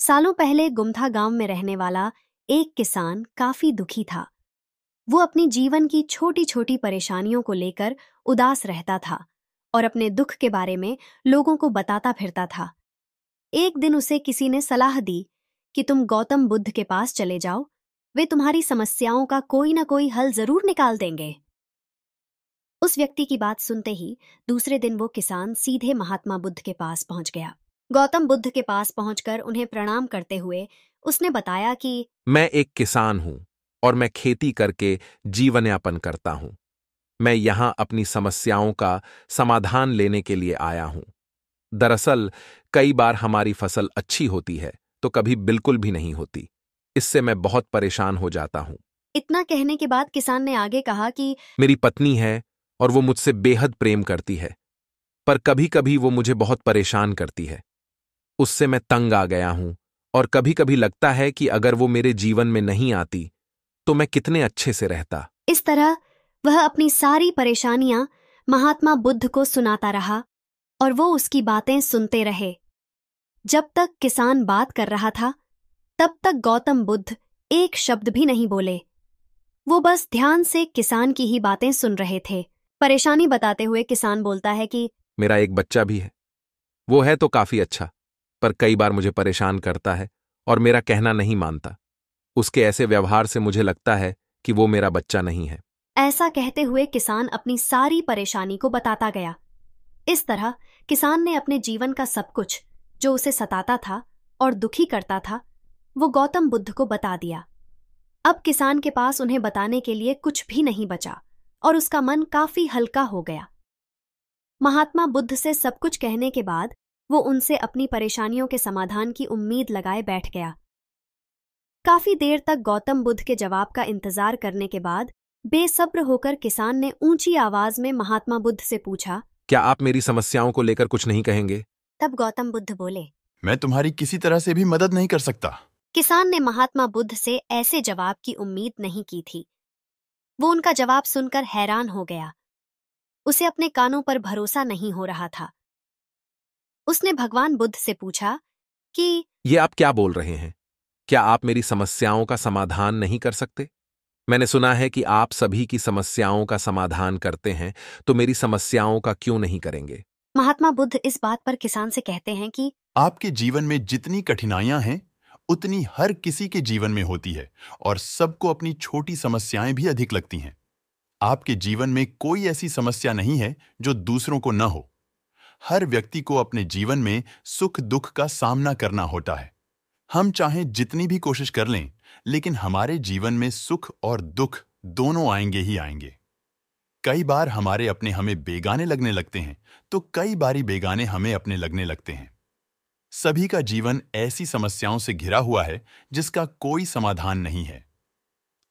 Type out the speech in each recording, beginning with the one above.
सालों पहले गुमथा गांव में रहने वाला एक किसान काफी दुखी था। वो अपनी जीवन की छोटी छोटी परेशानियों को लेकर उदास रहता था और अपने दुख के बारे में लोगों को बताता फिरता था। एक दिन उसे किसी ने सलाह दी कि तुम गौतम बुद्ध के पास चले जाओ, वे तुम्हारी समस्याओं का कोई ना कोई हल जरूर निकाल देंगे। उस व्यक्ति की बात सुनते ही दूसरे दिन वो किसान सीधे महात्मा बुद्ध के पास पहुंच गया। गौतम बुद्ध के पास पहुंचकर उन्हें प्रणाम करते हुए उसने बताया कि मैं एक किसान हूं और मैं खेती करके जीवन यापन करता हूं। मैं यहां अपनी समस्याओं का समाधान लेने के लिए आया हूं। दरअसल कई बार हमारी फसल अच्छी होती है तो कभी बिल्कुल भी नहीं होती। इससे मैं बहुत परेशान हो जाता हूं। इतना कहने के बाद किसान ने आगे कहा कि मेरी पत्नी है और वो मुझसे बेहद प्रेम करती है, पर कभी कभी वो मुझे बहुत परेशान करती है। उससे मैं तंग आ गया हूं और कभी कभी लगता है कि अगर वो मेरे जीवन में नहीं आती तो मैं कितने अच्छे से रहता। इस तरह वह अपनी सारी परेशानियां महात्मा बुद्ध को सुनाता रहा और वो उसकी बातें सुनते रहे। जब तक किसान बात कर रहा था तब तक गौतम बुद्ध एक शब्द भी नहीं बोले। वो बस ध्यान से किसान की ही बातें सुन रहे थे। परेशानी बताते हुए किसान बोलता है कि मेरा एक बच्चा भी है। वो है तो काफी अच्छा, पर कई बार मुझे परेशान करता है और मेरा कहना नहीं मानता। उसके ऐसे व्यवहार से मुझे लगता है कि वो मेरा बच्चा नहीं है। ऐसा कहते हुए किसान अपनी सारी परेशानी को बताता गया। इस तरह किसान ने अपने जीवन का सब कुछ जो उसे सताता था और दुखी करता था वो गौतम बुद्ध को बता दिया। अब किसान के पास उन्हें बताने के लिए कुछ भी नहीं बचा और उसका मन काफी हल्का हो गया। महात्मा बुद्ध से सब कुछ कहने के बाद वो उनसे अपनी परेशानियों के समाधान की उम्मीद लगाए बैठ गया। काफी देर तक गौतम बुद्ध के जवाब का इंतजार करने के बाद बेसब्र होकर किसान ने ऊंची आवाज में महात्मा बुद्ध से पूछा, क्या आप मेरी समस्याओं को लेकर कुछ नहीं कहेंगे? तब गौतम बुद्ध बोले, मैं तुम्हारी किसी तरह से भी मदद नहीं कर सकता। किसान ने महात्मा बुद्ध से ऐसे जवाब की उम्मीद नहीं की थी। वो उनका जवाब सुनकर हैरान हो गया। उसे अपने कानों पर भरोसा नहीं हो रहा था। उसने भगवान बुद्ध से पूछा कि ये आप क्या बोल रहे हैं? क्या आप मेरी समस्याओं का समाधान नहीं कर सकते? मैंने सुना है कि आप सभी की समस्याओं का समाधान करते हैं, तो मेरी समस्याओं का क्यों नहीं करेंगे? महात्मा बुद्ध इस बात पर किसान से कहते हैं कि आपके जीवन में जितनी कठिनाइयां हैं उतनी हर किसी के जीवन में होती है और सबको अपनी छोटी समस्याएं भी अधिक लगती हैं। आपके जीवन में कोई ऐसी समस्या नहीं है जो दूसरों को न हो। हर व्यक्ति को अपने जीवन में सुख दुख का सामना करना होता है। हम चाहें जितनी भी कोशिश कर लें, लेकिन हमारे जीवन में सुख और दुख दोनों आएंगे ही आएंगे। कई बार हमारे अपने हमें बेगाने लगने लगते हैं, तो कई बारी बेगाने हमें अपने लगने लगते हैं। सभी का जीवन ऐसी समस्याओं से घिरा हुआ है जिसका कोई समाधान नहीं है।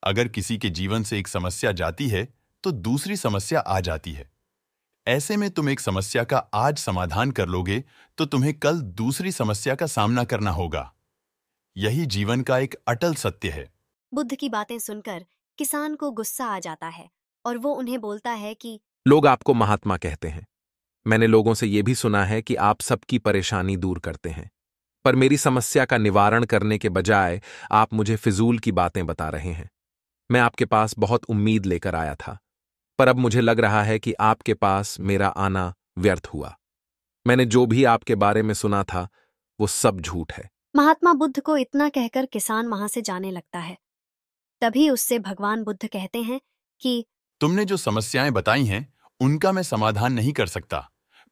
अगर किसी के जीवन से एक समस्या जाती है तो दूसरी समस्या आ जाती है। ऐसे में तुम एक समस्या का आज समाधान कर लोगे तो तुम्हें कल दूसरी समस्या का सामना करना होगा। यही जीवन का एक अटल सत्य है। बुद्ध की बातें सुनकर किसान को गुस्सा आ जाता है और वो उन्हें बोलता है कि लोग आपको महात्मा कहते हैं। मैंने लोगों से यह भी सुना है कि आप सबकी परेशानी दूर करते हैं, पर मेरी समस्या का निवारण करने के बजाय आप मुझे फिजूल की बातें बता रहे हैं। मैं आपके पास बहुत उम्मीद लेकर आया था, पर अब मुझे लग रहा है कि आपके पास मेरा आना व्यर्थ हुआ। मैंने जो भी आपके बारे में सुना था वो सब झूठ है। महात्मा बुद्ध को इतना कहकर किसान वहां से जाने लगता है। तभी उससे भगवान बुद्ध कहते हैं कि तुमने जो समस्याएं बताई हैं उनका मैं समाधान नहीं कर सकता,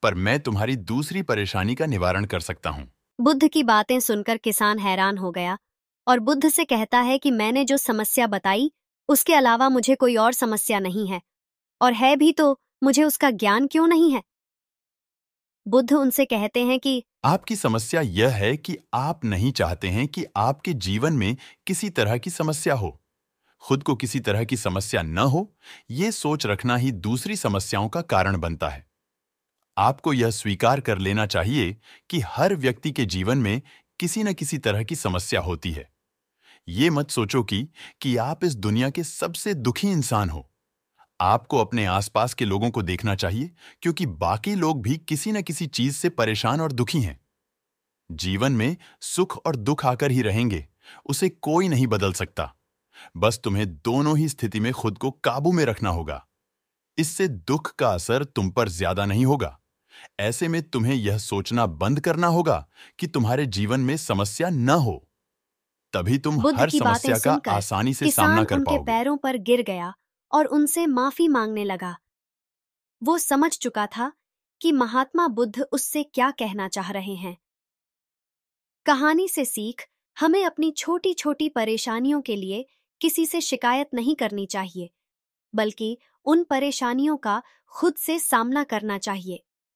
पर मैं तुम्हारी दूसरी परेशानी का निवारण कर सकता हूं। बुद्ध की बातें सुनकर किसान हैरान हो गया और बुद्ध से कहता है कि मैंने जो समस्या बताई उसके अलावा मुझे कोई और समस्या नहीं है, और है भी तो मुझे उसका ज्ञान क्यों नहीं है। बुद्ध उनसे कहते हैं कि आपकी समस्या यह है कि आप नहीं चाहते हैं कि आपके जीवन में किसी तरह की समस्या हो। खुद को किसी तरह की समस्या न हो, ये सोच रखना ही दूसरी समस्याओं का कारण बनता है। आपको यह स्वीकार कर लेना चाहिए कि हर व्यक्ति के जीवन में किसी न किसी तरह की समस्या होती है। ये मत सोचो कि आप इस दुनिया के सबसे दुखी इंसान हो। आपको अपने आसपास के लोगों को देखना चाहिए, क्योंकि बाकी लोग भी किसी न किसी चीज से परेशान और दुखी हैं। जीवन में सुख और दुख आकर ही रहेंगे, उसे कोई नहीं बदल सकता। बस तुम्हें दोनों ही स्थिति में खुद को काबू में रखना होगा। इससे दुख का असर तुम पर ज्यादा नहीं होगा। ऐसे में तुम्हें यह सोचना बंद करना होगा कि तुम्हारे जीवन में समस्या न हो। तभी तुम बुद्ध हर की बातें समस्या का सुनकर आसानी से सामना किसान कर उनके पाओगे। पैरों पर गिर गया और उनसे माफी मांगने लगा। वो समझ चुका था कि महात्मा बुद्ध उससे क्या कहना चाह रहे हैं। कहानी से सीख, हमें अपनी छोटी छोटी परेशानियों के लिए किसी से शिकायत नहीं करनी चाहिए, बल्कि उन परेशानियों का खुद से सामना करना चाहिए।